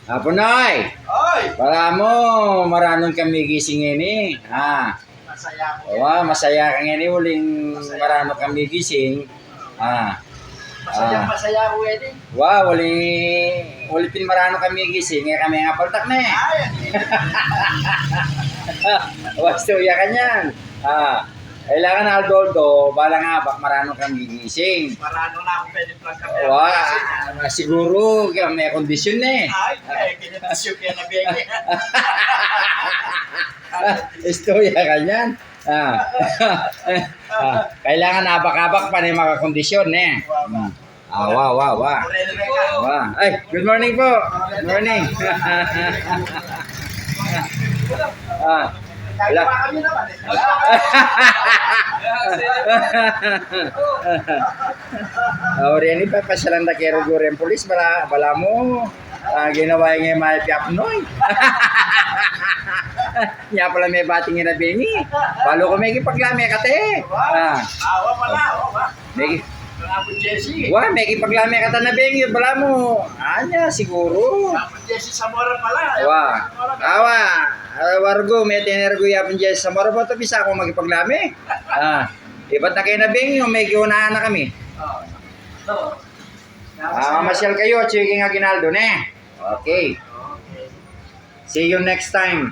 Apunoy! Oy! Wala mo, maranong kami gising ini. Masaya ko. Masaya ka ngayon, uling maranong kami gising. Masaya ko eh. Wali pinmarano kami gising, kami nga paltak na eh. Ay, Wasto ya kanyan. Kailangan Aldoldo, bala nga bak marano kami gising. marano na akong pwede plug ka. Siguro may kondisyon na eh. Ay, kinitasyo kaya na bigay. Istorya kanyan. Kailangan abak-abak pa na yung mga kondisyon eh. Wow. Ay, good morning po. Good morning. Wala kami naman eh. Oriani pa pasyalan na kero gurem pulis bala mo. Ginawa yung may piapnoy. Nya pala may bating na bengi. Balo ko may gipaglami kate. Awa pala, awa. May Apo Jesse. may gipaglami kata na bengi bala mo. Anya siguro. Apo Jesse Zamora pala. Wargo may tenergo yapon dyan sa moro to bisa ako magipaglami. Iba't na kayo na bengi may giunaan na kami. Masyal kayo, checking nga Ginaldo ne. Okay. See you next time.